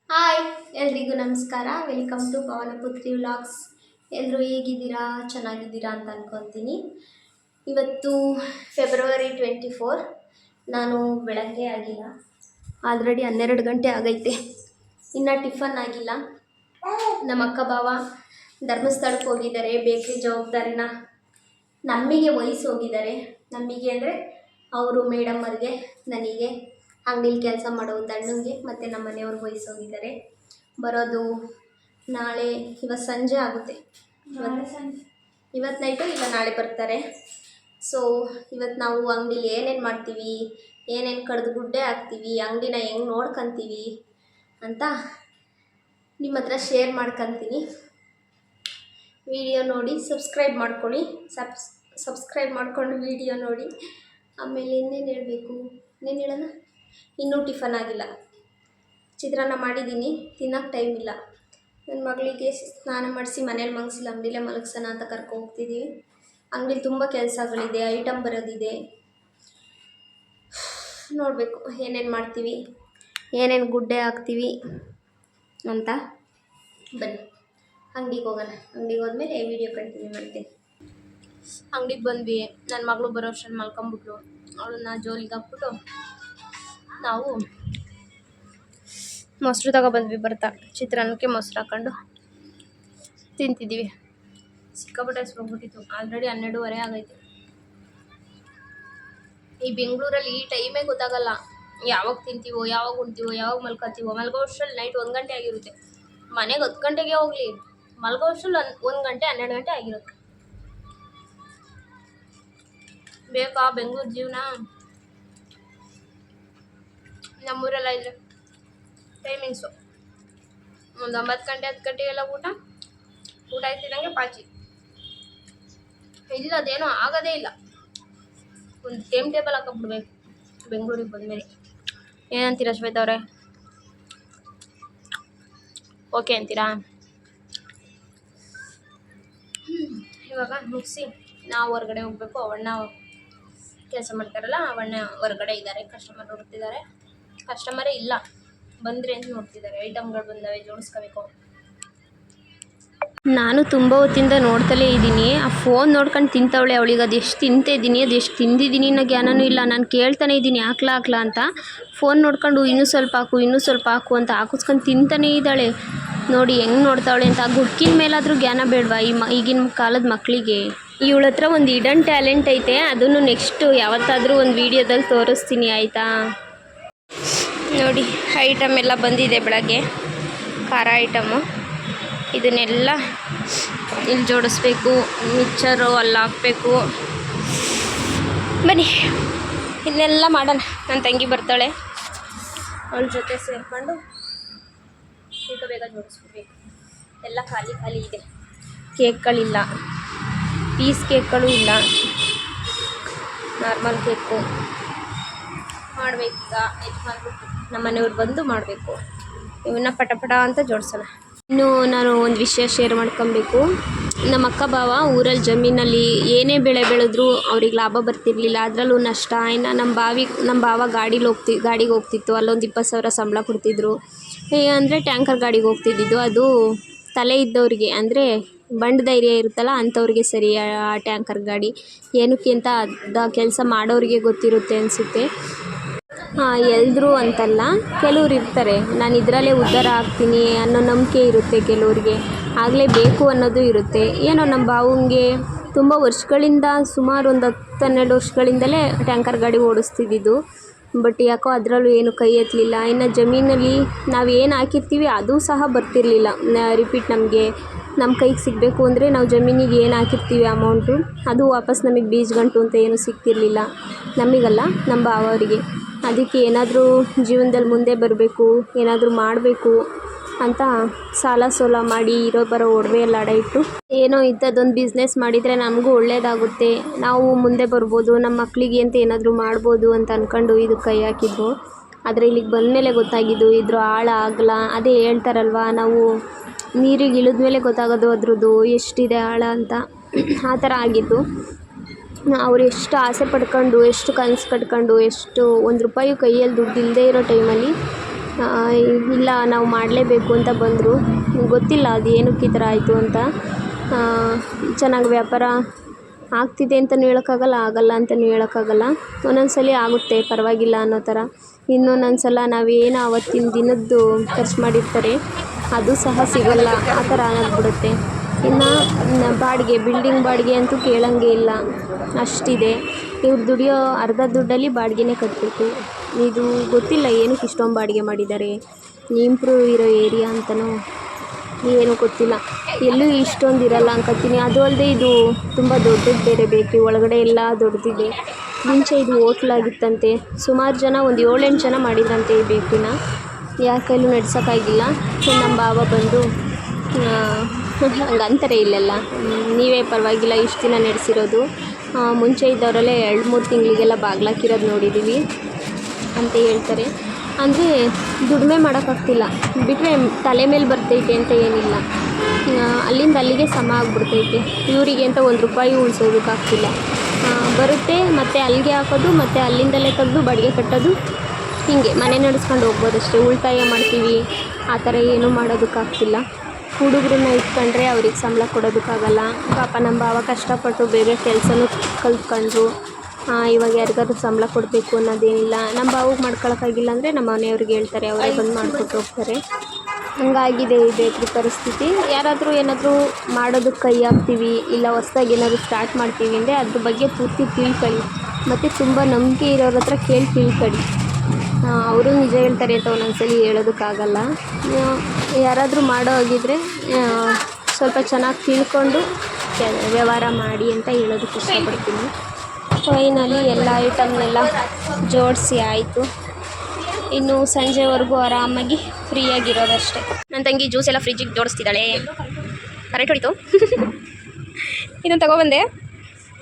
Hi ಎಲ್ರಿಗೂ ನಮಸ್ಕಾರ. Welcome to Pavanaputri vlogs. ಎಲ್ಲರೂ ಹೇಗಿದ್ದೀರಾ? ಚೆನ್ನಾಗಿದ್ದೀರಾ ಅಂತ ಅನ್ಕೊತೀನಿ. ಇವತ್ತು ಫೆಬ್ರವರಿ 24. ನಾನು ಬೆಳಗ್ಗೆ ಆಗಿಲ್ಲ, ಆಲ್ರೆಡಿ 12 ಗಂಟೆ ಆಗೈತೆ, ಇನ್ನೂ ಟಿಫನ್ ಆಗಿಲ್ಲ. ನಮ್ಮ ಅಕ್ಕ ಬಾವ ಧರ್ಮಸ್ಥಳಕ್ಕೆ ಹೋಗಿದ್ದಾರೆ. ಬೇಕ್ರಿ ಜವಾಬ್ದಾರಿನ ನಮಗೆ ವಹಿಸಿ ಹೋಗಿದ್ದಾರೆ. ನಮಗೆ ಅಂದರೆ ಅವರು ಮೇಡಮ್ಮರಿಗೆ, ನನಗೆ, ಅಂಗಡಿಲಿ ಕೆಲಸ ಮಾಡೋ ತಣ್ಣಗೆ ಮತ್ತು ನಮ್ಮ ಮನೆಯವ್ರಿಗೆ ವಹಿಸೋಗಿದ್ದಾರೆ. ಬರೋದು ನಾಳೆ, ಇವತ್ತು ಸಂಜೆ ಆಗುತ್ತೆ. ಇವತ್ತು ನೈಟು ಇಲ್ಲ ನಾಳೆ ಬರ್ತಾರೆ. ಸೊ ಇವತ್ತು ನಾವು ಅಂಗಡಿಲಿ ಏನೇನು ಮಾಡ್ತೀವಿ, ಏನೇನು ಕಡ್ದು ಗುಡ್ಡೆ ಹಾಕ್ತೀವಿ, ಅಂಗಡಿನ ಹೆಂಗೆ ನೋಡ್ಕೊತೀವಿ ಅಂತ ನಿಮ್ಮ ಹತ್ರ ಶೇರ್ ಮಾಡ್ಕೊತೀನಿ. ವಿಡಿಯೋ ನೋಡಿ ಸಬ್ಸ್ಕ್ರೈಬ್ ಮಾಡ್ಕೊಳ್ಳಿ. ಸಬ್ಸ್ಕ್ರೈಬ್ ಮಾಡ್ಕೊಂಡು ವಿಡಿಯೋ ನೋಡಿ. ಆಮೇಲೆ ಇನ್ನೇನು ಹೇಳಬೇಕು, ಇನ್ನೇನು ಹೇಳೋಣ. ಇನ್ನೂ ಟಿಫನ್ ಆಗಿಲ್ಲ. ಚಿತ್ರಾನ್ನ ಮಾಡಿದ್ದೀನಿ, ತಿನ್ನೋಕ್ಕೆ ಟೈಮ್ ಇಲ್ಲ. ನನ್ನ ಮಗಳಿಗೆ ಸ್ನಾನ ಮಾಡಿಸಿ ಮನೇಲಿ ಮಲಗಿಸಿಲ್ಲ, ಅಂಗಡಿಲೇ ಮಲಗಿಸೋಣ ಅಂತ ಕರ್ಕೊ ಹೋಗ್ತಿದ್ದೀವಿ. ಅಂಗಡಿಲಿ ತುಂಬ ಕೆಲಸಗಳಿದೆ, ಐಟಮ್ ಬರೋದಿದೆ, ನೋಡಬೇಕು ಏನೇನು ಮಾಡ್ತೀವಿ, ಏನೇನು ಗುಡ್ಡೆ ಹಾಕ್ತೀವಿ ಅಂತ. ಬನ್ನಿ ಅಂಗಡಿಗೆ ಹೋಗೋಣ. ಅಂಗಡಿಗೆ ಹೋದ್ಮೇಲೆ ವಿಡಿಯೋ ಕಂಟಿನ್ಯೂ ಮಾಡ್ತೀನಿ. ಅಂಗಡಿಗೆ ಬಂದ್ವಿ. ನನ್ನ ಮಗಳು ಬರೋ ಅಷ್ಟರಲ್ಲಿ ಮಲ್ಕೊಂಬಿಟ್ಲು. ಅವಳನ್ನ ಜೋಲಿಗೆ ಹಾಕ್ಬಿಟ್ಟು ನಾವು ಮೊಸರು ತಗೊಬಂದ್ವಿ. ಬರ್ತಾ ಚಿತ್ರಾನ್ನಕ್ಕೆ ಮೊಸರು ಹಾಕೊಂಡು ತಿಂತಿದ್ದೀವಿ. ಸಿಕ್ಕಾಪಟ್ಟೆ ಹಸ್ವಾಗ್ಬಿಟ್ಟಿತ್ತು. ಆಲ್ರೆಡಿ 12:30 ಆಗೈತೆ. ಈ ಬೆಂಗಳೂರಲ್ಲಿ ಈ ಟೈಮೇ ಗೊತ್ತಾಗಲ್ಲ. ಯಾವಾಗ ತಿಂತೀವೋ, ಯಾವಾಗ ಉಣ್ತೀವೋ, ಯಾವಾಗ ಮಲ್ಕೊತೀವೋ. ಮಲ್ಗೋ ಅಷ್ಟರಲ್ಲಿ ನೈಟ್ 1 ಗಂಟೆ ಆಗಿರುತ್ತೆ. ಮನೆಗೆ 10 ಗಂಟೆಗೆ ಹೋಗಲಿ, ಮಲ್ಗೋ ಅಷ್ಟರಲ್ಲಿ 1 ಗಂಟೆ 12 ಗಂಟೆ ಆಗಿರುತ್ತೆ. ಬೇಕಾ ಬೆಂಗಳೂರು ಜೀವನ? ನಮ್ಮೂರೆಲ್ಲ ಇದ್ರೆ ಟೈಮಿಂಗ್ಸು ಒಂದು 9 ಗಂಟೆ 10 ಗಂಟೆಗೆಲ್ಲ ಊಟ ಆಯ್ತಿದ್ದಂಗೆ ಪಾಚಿ. ಇಲ್ಲ ಅದೇನೋ ಆಗೋದೇ ಇಲ್ಲ. ಒಂದು ಟೇಬಲ್ ಹಾಕೊಂಡ್ಬಿಡ್ಬೇಕು ಬೆಂಗಳೂರಿಗೆ ಬಂದಮೇಲೆ. ಏನಂತೀರಾ ಶ್ವೇತಾ ಅವರೇ? ಓಕೆ ಅಂತೀರಾ? ಇವಾಗ ಮುಗಿಸಿ ನಾವು ಹೊರಗಡೆ ಹೋಗಬೇಕು. ಅವಣ್ಣ ಕೆಲಸ ಮಾಡ್ತಾರಲ್ಲ, ಅವಣ್ಣ ಹೊರಗಡೆ ಇದ್ದಾರೆ. ಕಸ್ಟಮರ್ ನೋಡ್ತಿದ್ದಾರೆ. ಕಸ್ಟಮರೇ ಇಲ್ಲ, ಬಂದರೆ ಅಂತ ನೋಡ್ತಿದ್ದಾರೆ. ಐಟಮ್ಗಳು ಬಂದವೆ, ಜೋಡಿಸ್ಕೋಬೇಕು. ನಾನು ತುಂಬ ಹೊತ್ತಿಂದ ನೋಡ್ತಲೇ ಇದ್ದೀನಿ. ಆ ಫೋನ್ ನೋಡ್ಕೊಂಡು ತಿಂತವಳೆ. ಅವಳಿಗೆ ಅದೆಷ್ಟು ತಿಂತಿದ್ದೀನಿ, ಅದೆಷ್ಟು ತಿಂದಿದ್ದೀನಿ ಅನ್ನೋ ಜ್ಞಾನವೂ ಇಲ್ಲ. ನಾನು ಕೇಳ್ತಾನೆ ಇದ್ದೀನಿ ಹಾಕ್ಲಾ ಅಂತ. ಫೋನ್ ನೋಡ್ಕೊಂಡು ಇನ್ನೂ ಸ್ವಲ್ಪ ಹಾಕು ಅಂತ ಹಾಕಿಸ್ಕೊಂಡು ತಿಂತಾನೇ ಇದ್ದಾಳೆ. ನೋಡಿ ಹೆಂಗೆ ನೋಡ್ತಾವಳೆ ಅಂತ. ಗುಡ್ಕಿನ ಮೇಲಾದರೂ ಜ್ಞಾನ ಬೇಡವಾ ಈಗಿನ ಕಾಲದ ಮಕ್ಕಳಿಗೆ? ಇವಳ ಹತ್ರ ಒಂದು ಹಿಡನ್ ಟ್ಯಾಲೆಂಟ್ ಐತೆ. ಅದನ್ನು ನೆಕ್ಸ್ಟು ಯಾವತ್ತಾದರೂ ಒಂದು ವೀಡಿಯೋದಲ್ಲಿ ತೋರಿಸ್ತೀನಿ, ಆಯಿತಾ? ನೋಡಿ ಐಟಮ್ ಎಲ್ಲ ಬಂದಿದೆ ಬೆಳಗ್ಗೆ. ಖಾರ ಐಟಮು ಇದನ್ನೆಲ್ಲ ಇಲ್ಲಿ ಜೋಡಿಸ್ಬೇಕು. ಮಿಕ್ಚರು ಅಲ್ಲಿ ಹಾಕಬೇಕು. ಬನ್ನಿ ಇದನ್ನೆಲ್ಲ ಮಾಡೋಣ. ನನ್ನ ತಂಗಿ ಬರ್ತಾಳೆ, ಅವಳ ಜೊತೆ ಸೇರಿಕೊಂಡು ಬೇಗ ಜೋಡಿಸ್ಬಿಡ್ಬೇಕು. ಎಲ್ಲ ಖಾಲಿ ಇದೆ. ಕೇಕ್ಗಳಿಲ್ಲ, ಪೀಸ್ ಕೇಕ್ಗಳು ಇಲ್ಲ, ನಾರ್ಮಲ್ ಕೇಕು ಮಾಡಬೇಕೀಗ. ಮಾಡ್ಬಿಟ್ಟು ನಮ್ಮ ಮನೆಯವ್ರು ಬಂದು ಮಾಡಬೇಕು. ಇವನ್ನ ಪಟ ಅಂತ ಜೋಡಿಸೋಣ. ಇನ್ನು ನಾನು ಒಂದು ವಿಷಯ ಶೇರ್ ಮಾಡ್ಕೊಬೇಕು. ನಮ್ಮ ಅಕ್ಕ ಬಾವ ಊರಲ್ಲಿ ಜಮೀನಲ್ಲಿ ಏನೇ ಬೆಳೆ ಬೆಳೆದ್ರೂ ಅವ್ರಿಗೆ ಲಾಭ ಬರ್ತಿರ್ಲಿಲ್ಲ, ಅದರಲ್ಲೂ ನಷ್ಟ. ಇನ್ನು ನಮ್ಮ ಬಾವ ಗಾಡಿಗೆ ಹೋಗ್ತಿತ್ತು. ಅಲ್ಲೊಂದು 20,000 ಸಂಬಳ ಕೊಡ್ತಿದ್ರು. ಅಂದರೆ ಟ್ಯಾಂಕರ್ ಗಾಡಿಗೆ ಹೋಗ್ತಿದ್ದಿದ್ದು. ಅದು ತಲೆ ಇದ್ದವ್ರಿಗೆ, ಅಂದರೆ ಬಂಡ ಧೈರ್ಯ ಇರುತ್ತಲ್ಲ ಅಂಥವ್ರಿಗೆ ಸರಿ ಆ ಟ್ಯಾಂಕರ್ ಗಾಡಿ. ಏನಕ್ಕೆ ಅಂತ ಕೆಲಸ ಮಾಡೋರಿಗೆ ಗೊತ್ತಿರುತ್ತೆ ಅನಿಸುತ್ತೆ. ಎಲ್ಲರೂ ಅಂತಲ್ಲ, ಕೆಲವ್ರು ಇರ್ತಾರೆ, ನಾನು ಇದರಲ್ಲೇ ಉದ್ಧಾರ ಆಗ್ತೀನಿ ಅನ್ನೋ ನಂಬಿಕೆ ಇರುತ್ತೆ ಕೆಲವ್ರಿಗೆ. ಆಗಲೇಬೇಕು ಅನ್ನೋದು ಇರುತ್ತೆ. ಏನೋ ನಮ್ಮ ಬಾವಂಗೆ ತುಂಬ ವರ್ಷಗಳಿಂದ, ಸುಮಾರು ಒಂದು 10-12 ವರ್ಷಗಳಿಂದಲೇ ಟ್ಯಾಂಕರ್ ಗಾಡಿ ಓಡಿಸ್ತಿದ್ದಿದ್ದು. ಬಟ್ ಯಾಕೋ ಅದರಲ್ಲೂ ಏನು ಕೈ ಎತ್ತಲಿಲ್ಲ. ಇನ್ನು ಜಮೀನಲ್ಲಿ ನಾವು ಏನು ಹಾಕಿರ್ತೀವಿ ಅದು ಸಹ ಬರ್ತಿರಲಿಲ್ಲ. ರಿಪೀಟ್ ನಮ್ಮ ಕೈಗೆ ಸಿಗಬೇಕು ಅಂದರೆ ನಾವು ಜಮೀನಿಗೆ ಏನು ಹಾಕಿರ್ತೀವಿ ಅಮೌಂಟು, ಅದು ವಾಪಸ್ ನಮಗೆ ಬೀಜಗಂಟು ಅಂತ ಏನೂ ಸಿಗ್ತಿರಲಿಲ್ಲ. ನಮಗಲ್ಲ, ನಮ್ಮ ಬಾವವರಿಗೆ. ಅದಕ್ಕೆ ಏನಾದರೂ ಜೀವನದಲ್ಲಿ ಮುಂದೆ ಬರಬೇಕು, ಏನಾದರೂ ಮಾಡಬೇಕು ಅಂತ ಸಾಲ ಸೋಲ ಮಾಡಿ ಬರೋ ಒಡವೆ ಎಲ್ಲ ಅಡ ಇಟ್ಟು ಏನೋ ಇಂಥದ್ದೊಂದು ಬಿಸ್ನೆಸ್ ಮಾಡಿದರೆ ನಮಗೂ ಒಳ್ಳೆಯದಾಗುತ್ತೆ, ನಾವು ಮುಂದೆ ಬರ್ಬೋದು, ನಮ್ಮ ಮಕ್ಕಳಿಗೆ ಅಂತ ಏನಾದರೂ ಮಾಡ್ಬೋದು ಅಂತ ಅಂದ್ಕೊಂಡು ಇದಕ್ಕೆ ಕೈ ಹಾಕಿದ್ದು. ಆದರೆ ಇಲ್ಲಿಗೆ ಬಂದಮೇಲೆ ಗೊತ್ತಾಗಿದ್ದು ಇದ್ರ ಆಳ ಆಗಲ್ಲ. ಅದೇ ಹೇಳ್ತಾರಲ್ವ, ನಾವು ನೀರಿಗೆ ಇಳಿದ್ಮೇಲೆ ಗೊತ್ತಾಗೋದು ಅದ್ರದ್ದು ಎಷ್ಟಿದೆ ಆಳ ಅಂತ. ಆ ಥರ ಆಗಿದ್ದು. ಅವ್ರು ಎಷ್ಟು ಆಸೆ ಪಡ್ಕೊಂಡು, ಎಷ್ಟು ಕನಸು ಕಟ್ಕೊಂಡು, ಎಷ್ಟು ₹1 ಕೈಯಲ್ಲಿ ದುಡ್ಡು ಇಲ್ಲದೇ ಇರೋ ಟೈಮಲ್ಲಿ ಇಲ್ಲ ನಾವು ಮಾಡಲೇಬೇಕು ಅಂತ ಬಂದರು. ಗೊತ್ತಿಲ್ಲ ಅದು ಏನಕ್ಕೆ ಈ ಥರ ಆಯಿತು ಅಂತ. ಚೆನ್ನಾಗಿ ವ್ಯಾಪಾರ ಆಗ್ತಿದೆ ಅಂತಲೂ ಹೇಳೋಕ್ಕಾಗಲ್ಲ, ಆಗಲ್ಲ ಅಂತಲೂ ಹೇಳೋಕ್ಕಾಗಲ್ಲ. ಒಂದೊಂದು ಸಲ ಆಗುತ್ತೆ ಪರವಾಗಿಲ್ಲ ಅನ್ನೋ ಥರ, ಇನ್ನೊಂದೊಂದು ಸಲ ನಾವೇನು ಆವತ್ತಿನ ದಿನದ್ದು ಖರ್ಚು ಮಾಡಿರ್ತಾರೆ ಅದು ಸಹ ಸಿಗೋಲ್ಲ, ಆ ಥರ ಆಗಿಬಿಡುತ್ತೆ. ಇನ್ನು ಬಾಡಿಗೆ, ಬಿಲ್ಡಿಂಗ್ ಬಾಡಿಗೆ ಅಂತೂ ಕೇಳೋಂಗೆ ಇಲ್ಲ, ಅಷ್ಟಿದೆ. ಇವ್ರು ದುಡಿಯೋ ಅರ್ಧ ದುಡ್ಡಲ್ಲಿ ಬಾಡಿಗೆನೇ ಕಟ್ಟಬೇಕು. ಇದು ಗೊತ್ತಿಲ್ಲ ಏನಕ್ಕೆ ಇಷ್ಟೊಂದು ಬಾಡಿಗೆ ಮಾಡಿದ್ದಾರೆ, ಇಂಪ್ರೂವ್ ಇರೋ ಏರಿಯಾ ಅಂತಲೋ ಏನೂ ಗೊತ್ತಿಲ್ಲ. ಎಲ್ಲೂ ಇಷ್ಟೊಂದು ಇರಲ್ಲ ಅನ್ಕೋತೀನಿ. ಅದು ಅಲ್ಲದೆ ಇದು ತುಂಬ ದೊಡ್ಡದು ಬೇರೆ, ಬೇಕ್ರಿ ಒಳಗಡೆ ಎಲ್ಲ ದೊಡ್ಡದಿದೆ. ಮುಂಚೆ ಇದು ಹೋಟ್ಲಾಗಿತ್ತಂತೆ. ಸುಮಾರು ಜನ, ಒಂದು 7-8 ಜನ ಮಾಡಿದ್ರಂತೆ ಈ ಬೇಕ್ರಿನ. ಯಾರ ಕೈಲೂ ನಡೆಸೋಕ್ಕಾಗಿಲ್ಲ. ನಮ್ಮ ಭಾವ ಬಂದು ಹಂಗಂತಾರೆ ಇಲ್ಲೆಲ್ಲ, ನೀವೇ ಪರವಾಗಿಲ್ಲ ಇಷ್ಟು ದಿನ ನಡೆಸಿರೋದು, ಮುಂಚೆ ಇದ್ದವರಲ್ಲೇ 2-3 ತಿಂಗಳಿಗೆಲ್ಲ ಬಾಗ್ಲಾಕಿರೋದು ನೋಡಿದ್ದೀವಿ ಅಂತ ಹೇಳ್ತಾರೆ. ಅಂದರೆ ದುಡಿಮೆ ಮಾಡೋಕ್ಕಾಗ್ತಿಲ್ಲ, ಬಿಟ್ಟರೆ ತಲೆ ಮೇಲೆ ಬರ್ತೈತೆ ಅಂತ ಏನಿಲ್ಲ, ಅಲ್ಲಿಂದ ಅಲ್ಲಿಗೆ ಸಮ ಆಗಿಬಿಡ್ತೈತೆ. ಇವರಿಗೆ ಅಂತ ₹1 ಉಳಿಸೋದಕ್ಕಾಗ್ತಿಲ್ಲ. ಬರುತ್ತೆ ಮತ್ತು ಅಲ್ಲಿಗೆ ಹಾಕೋದು, ಮತ್ತು ಅಲ್ಲಿಂದಲೇ ತೆಗೆದು ಬಾಡಿಗೆ ಕಟ್ಟೋದು, ಹೀಗೆ ಮನೆ ನಡೆಸ್ಕೊಂಡು ಹೋಗ್ಬೋದಷ್ಟೇ. ಉಳಿತಾಯ ಮಾಡ್ತೀವಿ ಆ ಥರ ಏನೂ ಮಾಡೋದಕ್ಕಾಗ್ತಿಲ್ಲ. ಹುಡುಗರನ್ನ ಇಟ್ಕೊಂಡ್ರೆ ಅವ್ರಿಗೆ ಸಂಬಳ ಕೊಡೋದಕ್ಕಾಗಲ್ಲ. ಪಾಪ ನಮ್ಮ ಭಾವ ಕಷ್ಟಪಟ್ಟು ಬೇರೆ ಕೆಲಸನೂ ಕಲ್ತ್ಕೊಂಡ್ರು. ಇವಾಗ ಯಾರಿಗಾದ್ರೂ ಸಂಬಳ ಕೊಡಬೇಕು ಅನ್ನೋದೇನಿಲ್ಲ. ನಮ್ಮ ಭಾವಗೆ ಮಾಡ್ಕೊಳಕ್ಕಾಗಿಲ್ಲ ಅಂದರೆ ನಮ್ಮ ಮನೆಯವ್ರಿಗೆ ಹೇಳ್ತಾರೆ, ಅವರೇ ಬಂದು ಮಾಡಿಕೊಟ್ಟು ಹೋಗ್ತಾರೆ. ಹಂಗಾಗಿದೆ ಈ ಬೇಕ್ರಿ ಪರಿಸ್ಥಿತಿ. ಯಾರಾದರೂ ಏನಾದರೂ ಮಾಡೋದಕ್ಕೆ ಕೈ ಹಾಕ್ತೀವಿ, ಇಲ್ಲ ಹೊಸ್ದಾಗಿ ಏನಾದರೂ ಸ್ಟಾರ್ಟ್ ಮಾಡ್ತೀವಿ ಅಂದರೆ ಅದ್ರ ಬಗ್ಗೆ ಪೂರ್ತಿ ತಿಳ್ಕೊಳ್ಳಿ, ಮತ್ತು ತುಂಬ ನಂಬಿಕೆ ಇರೋರ ಹತ್ರ ಕೇಳಿ ತಿಳ್ಕೊಳ್ಳಿ. ಅವರು ನಿಜ ಹೇಳ್ತಾರೆ ಅಂತ ಒಂದೊಂದ್ಸಲಿ ಹೇಳೋದಕ್ಕಾಗಲ್ಲ. ಯಾರಾದರೂ ಮಾಡೋ ಹಾಗಿದ್ರೆ ಸ್ವಲ್ಪ ಚೆನ್ನಾಗಿ ತಿಳ್ಕೊಂಡು ವ್ಯವಹಾರ ಮಾಡಿ ಅಂತ ಹೇಳೋದಕ್ಕೆ ಇಷ್ಟಪಡ್ತೀನಿ. ಫೈನಲಿ ಎಲ್ಲ ಐಟಮ್ನೆಲ್ಲ ಜೋಡಿಸಿ ಆಯಿತು. ಇನ್ನು ಸಂಜೆವರೆಗೂ ಆರಾಮಾಗಿ ಫ್ರೀಯಾಗಿರೋದಷ್ಟೇ. ನನ್ನ ತಂಗಿ ಜ್ಯೂಸ್ ಎಲ್ಲ ಫ್ರಿಜ್ಜಿಗೆ ಜೋಡಿಸ್ತಿದ್ದಾಳೆ. ಕರೆಕ್ಟ್ ಹೊಡಿತು. ಇದನ್ನು ತಗೊಬಂದೆ.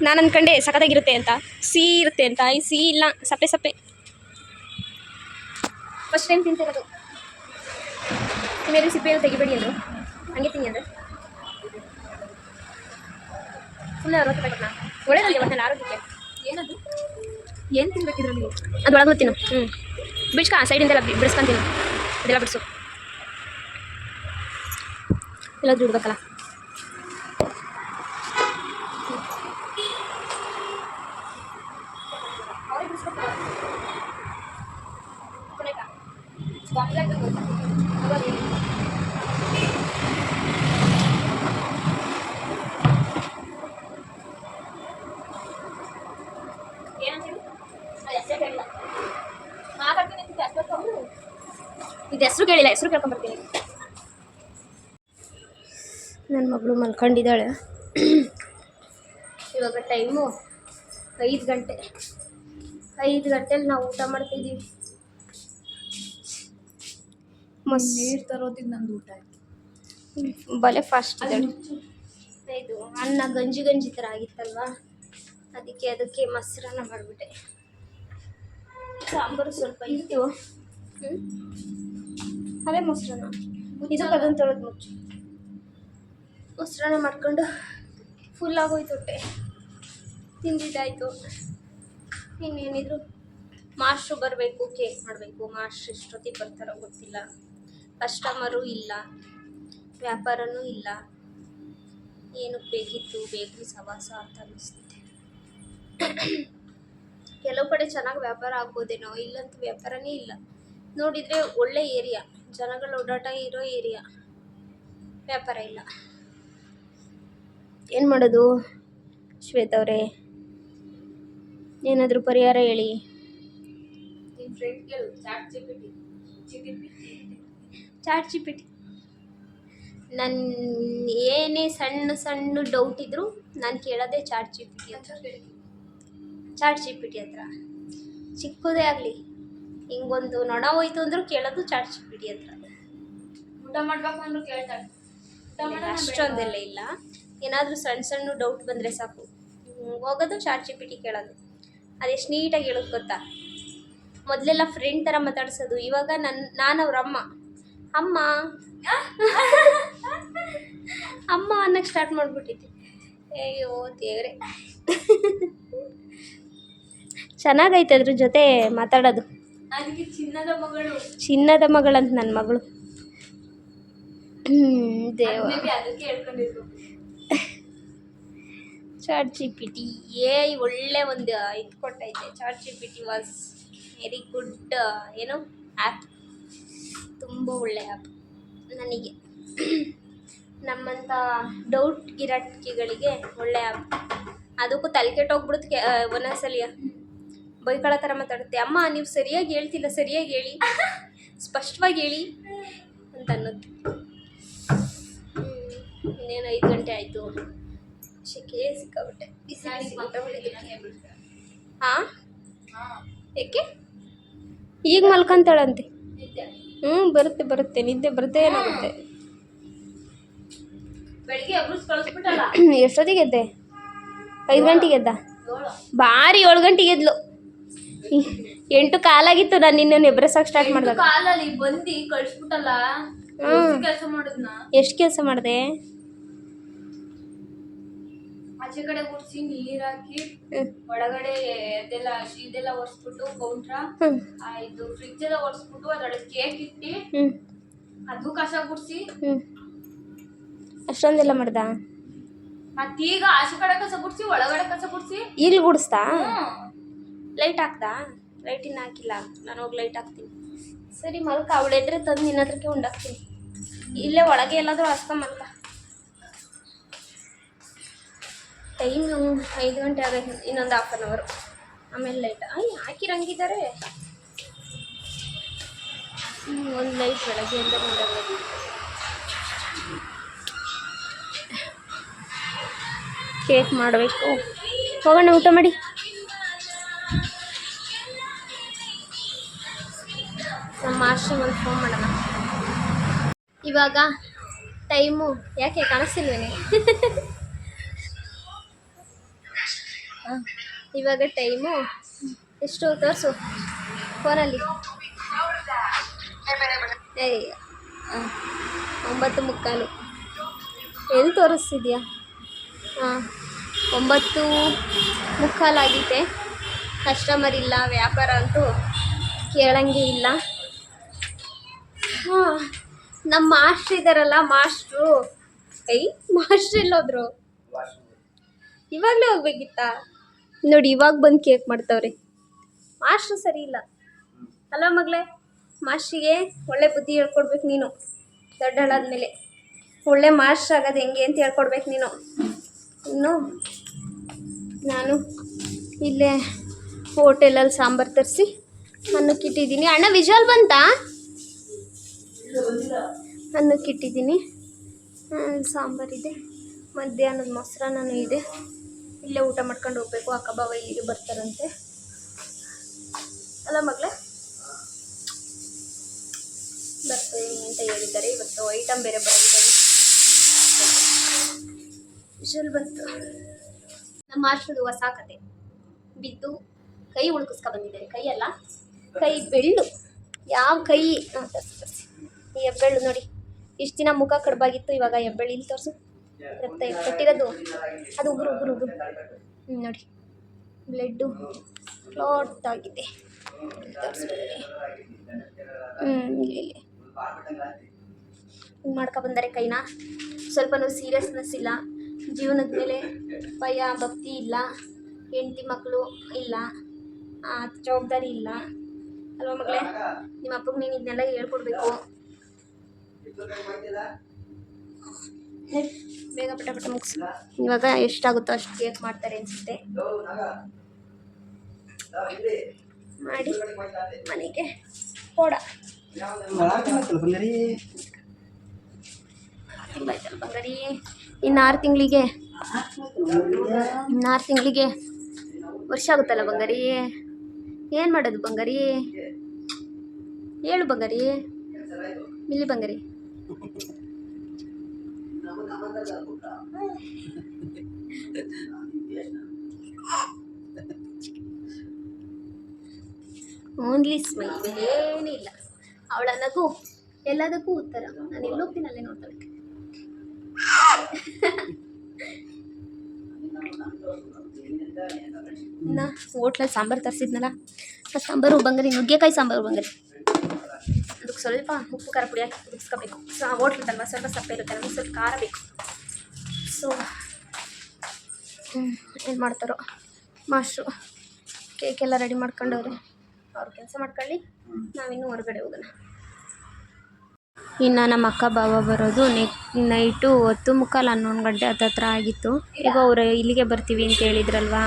ನಾನು ಅಂದ್ಕೊಂಡೆ ಸಖತ್ತಾಗಿರುತ್ತೆ ಅಂತ, ಸಿಹಿ ಇರುತ್ತೆ ಅಂತ. ಈ ಸಿಹಿ ಇಲ್ಲ, ಸಪ್ಪೆ ಸಪ್ಪೆ. ಫಸ್ಟ್ ಟೈಮ್ ತಿಂತಿರೋದು. ಮೇಲೆ ಸಿಪ್ಪೆಯನ್ನು ತೆಗಿಬೇಡಿ ಅಂದರು, ಹಂಗೆ ತಿನ್ನಿ ಅಂದರೆ ಸುಮ್ಮನೆ 60 ರೂಪಾಯಿ ಕೊಟ್ಟಣ. ಒಳ್ಳೆಯದಲ್ಲಿ ಒಟ್ಟಿನಲ್ಲಿ ಆರೋಗ್ಯಕ್ಕೆ. ಏನದು ಏನು ತಿನ್ಬೇಕಿದ್ರಲ್ಲಿ? ಅದು ಒಳಗೆ ತಿನ್ನು. ಬಿಡ್ಸ್ಕ, ಸೈಡಿಂದೆಲ್ಲ ಬಿಡಿಸ್ಕೊಂತೀನಿ. ಇದೆಲ್ಲ ಬಿಡಿಸು, ಎಲ್ಲ ದುಡ್ಬೇಕಲ್ಲ. ಇದು ಹೆಸರು ಕೇಳಿಲ್ಲ, ಹೆಸರು ಕೇಳ್ಕೊಂಬರ್ತೀನಿ. ನನ್ನ ಮಗಳು ಮಲ್ಕೊಂಡಿದ್ದಾಳೆ. ಇವಾಗ ಟೈಮು 5 ಗಂಟೆ. 5 ಗಂಟೆಲಿ ನಾವು ಊಟ ಮಾಡ್ತಿದ್ದೀವಿ. ನೀರು ತರೋದಿಗೆ ನಂದು ಊಟ ಆಯ್ತು. ಬಲೆ ಫಾಸ್ಟ್ ಇದೆ. ಇದು ಅನ್ನ ಗಂಜಿ ಥರ ಆಗಿತ್ತಲ್ವಾ, ಅದಕ್ಕೆ ಮೊಸರನ್ನ ಮಾಡಿಬಿಟ್ಟೆ. ಸಾಂಬಾರು ಸ್ವಲ್ಪ ಇತ್ತು, ಅದೇ ಮೊಸರನ್ನ. ಇದಕ್ಕೆ ಅದನ್ನು ತೊಳೆದು ಮುಚ್ಚು. ಮೊಸರನ್ನ ಮಾಡ್ಕೊಂಡು ಫುಲ್ ಆಗೋಯ್ತು ಹೊಟ್ಟೆ. ತಿಂದಿದ್ದಾಯಿತು. ಇನ್ನೇನಿದ್ರು ಮಾಸ್ಟ್ರು ಬರಬೇಕು, ಕೇಕ್ ಮಾಡಬೇಕು. ಮಾಸ್ಟ್ರು ಎಷ್ಟೊತ್ತಿಗೆ ಬರ್ತಾರೋ ಗೊತ್ತಿಲ್ಲ. ಕಸ್ಟಮರು ಇಲ್ಲ, ವ್ಯಾಪಾರನೂ ಇಲ್ಲ. ಏನಕ್ಕೆ ಬೇಕಿತ್ತು ಬೇಕ್ರಿ ಸವಾಸ ಅಂತ ಅನ್ನಿಸ್ತಿದೆ. ಕೆಲವು ಕಡೆ ಚೆನ್ನಾಗಿ ವ್ಯಾಪಾರ ಆಗ್ಬೋದೇನೋ, ಇಲ್ಲಂತೂ ವ್ಯಾಪಾರನೇ ಇಲ್ಲ. ನೋಡಿದರೆ ಒಳ್ಳೆ ಏರಿಯಾ, ಜನಗಳ ಓಡಾಟ ಇರೋ ಏರಿಯಾ, ವ್ಯಾಪಾರ ಇಲ್ಲ. ಏನು ಮಾಡೋದು ಶ್ವೇತವ್ರೆ? ಏನಾದರೂ ಪರಿಹಾರ ಹೇಳಿ. ನಿಮ್ಮ ಫ್ರೆಂಡ್ ಕೇಳು, ಚಾಟ್ ಜಿ ಪಿ ಟಿ. ನನ್ನ ಏನೇ ಸಣ್ಣ ಡೌಟ್ ಇದ್ದರೂ ನಾನು ಕೇಳೋದೇ ಚಾಟ್ ಜಿ ಪಿ ಟಿ ಹತ್ರ. ಚಿಕ್ಕದೇ ಆಗಲಿ, ಹಿಂಗೊಂದು ನೊಣ ಹೋಯ್ತು ಅಂದರೂ ಕೇಳೋದು ಚಾಟ್ ಜಿ ಪಿ ಟಿ ಹತ್ರ. ಊಟ ಮಾಡ್ಬೇಕು ಅಂದ್ರೂ ಕೇಳ್ತಾಳೆ. ಅಷ್ಟೊಂದೆಲ್ಲ ಇಲ್ಲ, ಏನಾದರೂ ಸಣ್ಣ ಡೌಟ್ ಬಂದರೆ ಸಾಕು ಹೋಗೋದು ಚಾಟ್ ಜಿ ಪಿ ಟಿ ಕೇಳೋದು. ಅದೆಷ್ಟು ನೀಟಾಗಿ ಹೇಳೋದು ಗೊತ್ತಾ? ಮೊದಲೆಲ್ಲ ಫ್ರೆಂಡ್ ಥರ ಮಾತಾಡ್ಸೋದು, ಇವಾಗ ನಾನು ಅವ್ರ ಅಮ್ಮ ಅನ್ನೋಕ್ಕೆ ಸ್ಟಾರ್ಟ್ ಮಾಡಿಬಿಟ್ಟಿದ್ದೆ. ಅಯ್ಯೋ ದೇವ್ರೆ, ಚೆನ್ನಾಗೈತೆ ಅದ್ರ ಜೊತೆ ಮಾತಾಡೋದು. ಅದಕ್ಕೆ ಚಿನ್ನದ ಮಗಳು. ಚಿನ್ನದ ಮಗಳಂತ ನನ್ನ ಮಗಳು. ದೇವ. ಅದಕ್ಕೆ ಹೇಳ್ಕೊಂಡಿದ್ರು. ಚಾಟ್ ಜಿ ಪಿ ಟಿ ಒಳ್ಳೆ ಒಂದು ಇದು ಕೊಟ್ಟೈತೆ. Chat G P T was very good ಏನು ಆ್ಯಪ್. ತುಂಬ ಒಳ್ಳೆ ಆ್ಯಪ್ ನನಗೆ. ನಮ್ಮಂಥ ಡೌಟ್ ಗಿರಾಕಿಗಳಿಗೆ ಒಳ್ಳೆ ಆ್ಯಪ್. ಅದಕ್ಕೂ ತಲೆ ಕೆಟ್ಟೋಗ್ಬಿಡುತ್ತೆ ಒಂದೊಂದ್ಸಲಿಯ ಬೈಕಳ ಥರ ಮಾತಾಡುತ್ತೆ. ಅಮ್ಮ ನೀವು ಸರಿಯಾಗಿ ಹೇಳ್ತಿಲ್ಲ, ಸರಿಯಾಗಿ ಹೇಳಿ, ಸ್ಪಷ್ಟವಾಗಿ ಹೇಳಿ ಅಂತ ಅನ್ನೋದು. ಇನ್ನೇನು 5 ಗಂಟೆ ಆಯಿತು. ಶೆಕೆ ಸಿಕ್ಕಾಬಿಟ್ಟೆ. ಬಿಸಿ ಬಿಸಿ ಊಟ ಮಾಡಿದ್ದಕ್ಕೆ. ಹಾಂ, ಯಾಕೆ ಈಗ ಮಲ್ಕೊಂತಾಳಂತೆ? ಬರುತ್ತೆ ಬರುತ್ತೆ, ನಿದ್ದೆ ಬರುತ್ತೆ ಏನಾಗುತ್ತೆ. ಬೆಳಿಗ್ಗೆ ಎಬ್ಬಿಸಿ ಕಳಿಸ್ಬಿಟ್ಟಲ್ಲ. ಎಷ್ಟೊತ್ತಿಗೆ ಎದ್ದೆ? 5 ಗಂಟೆಗೆ ಎದ್ದ? ಬಾರಿ 7 ಗಂಟೆಗೆ ಎದ್ಲು. 8 ಕಾಲಾಗಿತ್ತು ನಾನು ನಿನ್ನ ಎಬ್ರಸಕ್ಕೆ ಸ್ಟಾರ್ಟ್ ಮಾಡಿದಾಗ. ಕಾಲಲ್ಲಿ ಬಂದು ಕಳಿಸ್ಬಿಟ್ಟಲ್ಲ. ಕೆಲಸ ಮಾಡಿದ್ನ. ಎಷ್ಟು ಕೆಲಸ ಮಾಡಿದೆ? ಆಚೆ ಕಡೆ ಗುಡ್ಸಿ ನೀರ್ ಹಾಕಿ ಒಳಗಡೆ ಇದೆಲ್ಲ ಒರೆಸ್ಬಿಟ್ಟು ಕೌಂಟ್ರ ಇದು ಫ್ರಿಜ್ ಎಲ್ಲ ಒರೆಸ್ಬಿಟ್ಟು ಅದ್ರೊಳಗೆ ಕೇಕ್ ಇಟ್ಟು ಅದು ಕಸ ಗುಡ್ಸಿ ಅಷ್ಟೊಂದೆಲ್ಲ ಮಾಡ್ದ. ಮತ್ತೀಗ ಆಚೆ ಕಡೆ ಕಸ ಗುಡ್ಸಿ ಒಳಗಡೆ ಕಸ ಗುಡ್ಸಿ ಈಗಲೂ ಗುಡಿಸ್ತಾ? ಲೈಟ್ ಹಾಕ್ದಾ? ಲೈಟ್ ಇನ್ನು ಹಾಕಿಲ್ಲ, ನಾನು ಹೋಗಿ ಲೈಟ್ ಹಾಕ್ತೀನಿ. ಸರಿ ಮಲ್ಕ, ಅವಳೆದ್ರೆ ತಂದು ನಿನ್ನ ಹತ್ರಕ್ಕೆ ಉಂಡಾಕ್ತೀನಿ. ಇಲ್ಲೇ ಒಳಗೆ ಎಲ್ಲಾದರೂ ಹಾಸ್ಕೊಂಡ್ ಮಲ್ಕ. ಟೈಮು 5 ಗಂಟೆ ಆಗೈತೆ, ಇನ್ನೊಂದು 1/2 ಅವರ್ ಆಮೇಲೆ ಲೈಟ್ ಹಾಕಿರಂಗಿದ್ದಾರೆ. ಒಂದು ಲೈಟ್ ಬೆಳಗ್ಗೆ ಅಂತ ನೋಡೋದು. ಕೇಕ್ ಮಾಡಬೇಕು. ಹೋಗೋಣ ಊಟ ಮಾಡಿ. ನಮ್ಮ ಮಾಸ್ಟರ್ ಒಂದು ಫೋನ್ ಮಾಡೋಣ. ಇವಾಗ ಟೈಮು ಯಾಕೆ ಕಾಣಿಸ್ತಿಲ್ವೇನೆ? ಇವಾಗ ಟೈಮು ಎಷ್ಟು ತೋರಿಸು ಫೋನಲ್ಲಿ. 9:15. ಎಲ್ಲಿ ತೋರಿಸ್ತಿದ್ಯಾ? 9:15 ಆಗೈತೆ. ಕಸ್ಟಮರ್ ಇಲ್ಲ, ವ್ಯಾಪಾರ ಅಂತೂ ಕೇಳಂಗೆ ಇಲ್ಲ. ನಮ್ಮ ಮಾಸ್ಟ್ರು ಇದ್ದಾರಲ್ಲ, ಮಾಸ್ಟ್ರು ಮಾಸ್ಟ್ರು ಎಲ್ಲೋದ್ರು? ಇವಾಗಲೇ ಹೋಗ್ಬೇಕಿತ್ತಾ? ನೋಡಿ ಇವಾಗ ಬಂದು ಕೇಕ್ ಮಾಡ್ತಾವ್ರೆ. ಮಾಸ್ಟ್ರು ಸರಿ ಇಲ್ಲ ಅಲ್ಲ ಮಗಳೇ? ಮಾಸ್ಟ್ರಿಗೆ ಒಳ್ಳೆ ಬುದ್ಧಿ ಹೇಳ್ಕೊಡ್ಬೇಕು ನೀನು. ದೊಡ್ಡಳಾದ್ಮೇಲೆ ಒಳ್ಳೆ ಮಾಸ್ಟ್ರ್ ಆಗೋದು ಹೆಂಗೆ ಅಂತ ಹೇಳ್ಕೊಡ್ಬೇಕು ನೀನು. ಇನ್ನು ನಾನು ಇಲ್ಲೇ ಹೋಟೆಲಲ್ಲಿ ಸಾಂಬಾರು ತರಿಸಿ ಅನ್ನಕ್ಕಿಟ್ಟಿದ್ದೀನಿ. ಅಣ್ಣ ವಿಜುವಲ್ ಬಂತಾ? ಅನ್ನಕ್ಕಿಟ್ಟಿದ್ದೀನಿ. ಸಾಂಬಾರಿದೆ, ಮಧ್ಯಾಹ್ನದ ಮೊಸರನ್ನೂ ಇದೆ. ಇಲ್ಲೇ ಊಟ ಮಾಡ್ಕೊಂಡು ಹೋಗ್ಬೇಕು. ಅಕ್ಕ ಬಾವ ಇಲ್ಲಿಗೆ ಬರ್ತಾರಂತೆ ಅಲ್ಲ ಮಗಳೇ? ಬರ್ತೀನಿ ಅಂತ ಹೇಳಿದ್ದಾರೆ. ಇವತ್ತು ಐಟಮ್ ಬೇರೆ ಬರೋದಿದ್ದಾರೆ. ವಿಷಲ್ ಬಂತು. ನಮ್ಮ ಮಾಸ್ಟ್ರದು ಹೊಸ ಕತೆ. ಬಿದ್ದು ಕೈ ಉಳ್ಕಿಸ್ಕೊ ಬಂದಿದ್ದಾರೆ. ಕೈ ಅಲ್ಲ, ಕೈ ಬೆಳ್ಳು. ಯಾವ ಕೈ? ತರಿಸಿ ಈ ಹೆಬ್ಬೆಳ್ಳು ನೋಡಿ. ಇಷ್ಟು ದಿನ ಮುಖ ಕಡ್ಬಾಗಿತ್ತು, ಇವಾಗ ಹೆಬ್ಬೆಳ್ಳು ಇಲ್ಲಿ ತೋರಿಸು. ರಕ್ತ ಕಟ್ಟಿರೋದು ಅದು ಉಗುರು ನೋಡಿ. ಬ್ಲಡ್ಡು ಕ್ಲಾಟ್ ಆಗಿದೆ. ತೋರಿಸ್ಬಿಡಿ. ಇಲ್ಲಿ ಮಾಡ್ಕೊ ಬಂದರೆ ಕೈನ. ಸ್ವಲ್ಪನೂ ಸೀರಿಯಸ್ನೆಸ್ ಇಲ್ಲ. ಜೀವನದ ಮೇಲೆ ಭಯ ಭಕ್ತಿ ಇಲ್ಲ. ಹೆಂಡತಿ ಮಕ್ಕಳು ಇಲ್ಲ, ಜವಾಬ್ದಾರಿ ಇಲ್ಲ ಅಲ್ವಾ ಮಗಳೇ? ನಿಮ್ಮ ಅಪ್ಪಗೆ ನೀನು ಇದನ್ನೆಲ್ಲ ಹೇಳ್ಕೊಡ್ಬೇಕು. ಬೇಗ ಪಟ ಮುಗಿಸು. ಇವಾಗ ಎಷ್ಟಾಗುತ್ತೋ ಅಷ್ಟು ಕೇಕ್ ಮಾಡ್ತಾರೆ ಅನಿಸುತ್ತೆ. ಮಾಡಿ ಮನೆಗೆ ಕೊಡ. ಬಂಗಾರಿ ಇನ್ನು 6 ತಿಂಗಳಿಗೆ ವರ್ಷ ಆಗುತ್ತಲ್ಲ ಬಂಗಾರಿ. ಏನು ಮಾಡೋದು ಬಂಗಾರಿ? ಹೇಳು ಬಂಗಾರಿ. ಮಿಲ್ಲಿ ಬಂಗಾರಿ. ಓನ್ಲಿ ಸ್ಮೈಲ್, ಏನಿಲ್ಲ. ಅವಳ ನಗು ಎಲ್ಲದಕ್ಕೂ ಉತ್ತರ. ನಾನು ಎಲ್ಲಿ ಹೋಗ್ತೀನಿ ಅಲ್ಲೇ ನೋಡ್ತಾಳೆ. ಇನ್ನು ಹೋಟ್ಲಲ್ಲಿ ಸಾಂಬಾರು ತರಿಸಿದ್ನಲ್ಲ ಆ ಸಾಂಬಾರು ಬಂಗರಿ ನುಗ್ಗೆಕಾಯಿ ಸಾಂಬಾರು ಬಂಗರಿ ಅದಕ್ಕೆ ಸ್ವಲ್ಪ ಉಪ್ಪು ಖಾರ ಪುಡಿ ಹಾಕಿ ಕುದಿಸ್ಕೋಬೇಕು. ಸೊ ಹೋಟ್ಲದಲ್ವ ಸ್ವಲ್ಪ ಸಪ್ಪೆ ಇರುತ್ತೆ, ನಮಗೆ ಸ್ವಲ್ಪ ಖಾರ ಬೇಕು. ಸೊ ಏನು ಮಾಡ್ತಾರೋ ಮಾಸ್ಟ್ರು ಕೇಕೆಲ್ಲ ರೆಡಿ ಮಾಡ್ಕೊಂಡವ್ರೆ, ಅವ್ರು ಕೆಲಸ ಮಾಡ್ಕೊಳ್ಳಿ, ನಾವಿನ್ನೂ ಹೊರಗಡೆ ಹೋಗೋಣ. ಇನ್ನು ನಮ್ಮ ಅಕ್ಕ ಬಾವ ಬರೋದು ನೈಟು 10:45 11 ಗಂಟೆ ಹತ್ತತ್ರ ಆಗಿತ್ತು. ಈಗ ಅವರು ಇಲ್ಲಿಗೆ ಬರ್ತೀವಿ ಅಂತ ಹೇಳಿದ್ರಲ್ವ,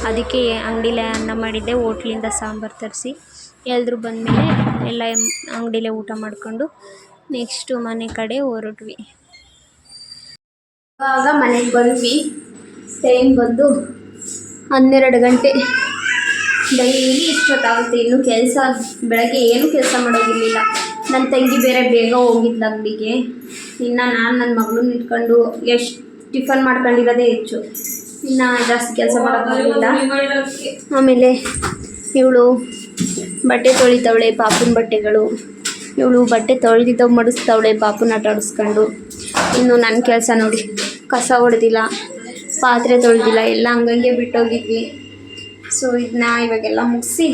ಅದಕ್ಕೆ ಅಂಗಡಿಲೇ ಅನ್ನ ಮಾಡಿದ್ದೆ, ಹೋಟ್ಲಿಂದ ಸಾಂಬಾರು ತರಿಸಿ ಎಲ್ಲರೂ ಬಂದಮೇಲೆ ಎಲ್ಲ ಅಂಗಡಿಲೇ ಊಟ ಮಾಡಿಕೊಂಡು ನೆಕ್ಸ್ಟು ಮನೆ ಕಡೆ ಹೊರಟ್ವಿ. ಆಗ ಮನೆಗೆ ಬಂದ್ವಿ. ಟೈಮ್ ಬಂದು 12 ಗಂಟೆ. ಡೈಲಿ ಇಷ್ಟೊತ್ತಾಗುತ್ತೆ. ಇನ್ನೂ ಕೆಲಸ ಬೆಳಗ್ಗೆ ಏನೂ ಕೆಲಸ ಮಾಡೋದಿರಲಿಲ್ಲ. ನನ್ನ ತಂಗಿ ಬೇರೆ ಬೇಗ ಹೋಗಿದ್ಲು ಅಂಗಡಿಗೆ. ಇನ್ನು ನಾನು ನನ್ನ ಮಗಳನ್ನ ಇಟ್ಕೊಂಡು ಎಷ್ಟು ಟಿಫನ್ ಮಾಡ್ಕೊಂಡಿರೋದೇ ಹೆಚ್ಚು, ಇನ್ನು ಜಾಸ್ತಿ ಕೆಲಸ ಮಾಡೋಕ್ಕಾಗಲಿಲ್ಲ. ಆಮೇಲೆ ಇವಳು ಬಟ್ಟೆ ತೊಳಿತಾವಳೆ, ಪಾಪುನ ಬಟ್ಟೆಗಳು. ಇವಳು ಬಟ್ಟೆ ತೊಳೆದಿದ್ದವು ಮಡಿಸ್ತಾವಳೆ, ಪಾಪುನ ಆಟ ಆಡಿಸ್ಕೊಂಡು. ಇನ್ನು ನನ್ನ ಕೆಲಸ ನೋಡಿ, ಕಸ ಹೊಡೆದಿಲ್ಲ, ಪಾತ್ರೆ ತೊಳೆದಿಲ್ಲ, ಎಲ್ಲ ಹಂಗಂಗೆ ಬಿಟ್ಟೋಗಿದ್ವಿ. ಸೊ ಇದನ್ನ ಇವಾಗೆಲ್ಲ ಮುಗಿಸಿ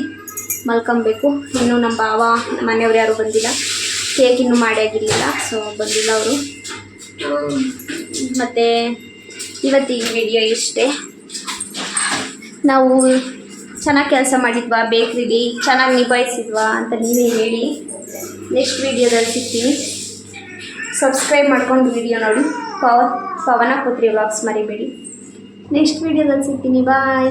ಮಲ್ಕೊಬೇಕು. ಇನ್ನು ನಮ್ಮ ಭಾವ ಮನೆಯವ್ರು ಯಾರೂ ಬಂದಿಲ್ಲ, ಕೇಕ್ ಇನ್ನೂ ಮಾಡಿ ಆಗಿರಲಿಲ್ಲ, ಸೊ ಬಂದಿಲ್ಲ ಅವರು. ಮತ್ತು ಇವತ್ತಿನ ವಿಡಿಯೋ ಇಷ್ಟೇ. ನಾವು ಚೆನ್ನಾಗಿ ಕೆಲಸ ಮಾಡಿದ್ವಾ ಬೇಕ್ರಿಲಿ, ಚೆನ್ನಾಗಿ ನಿಭಾಯಿಸಿದ್ವಾ ಅಂತ ನೀವೇ ಹೇಳಿ. ನೆಕ್ಸ್ಟ್ ವಿಡಿಯೋದಲ್ಲಿ ಸಿಗ್ತೀನಿ. ಸಬ್ಸ್ಕ್ರೈಬ್ ಮಾಡ್ಕೊಂಡು ವಿಡಿಯೋ ನೋಡಿ. ಪವನ ಪುತ್ರಿ ವ್ಲಾಗ್ಸ್ ಮರಿಬೇಡಿ. ನೆಕ್ಸ್ಟ್ ವಿಡಿಯೋದಲ್ಲಿ ಸಿಗ್ತೀನಿ. ಬಾಯ್.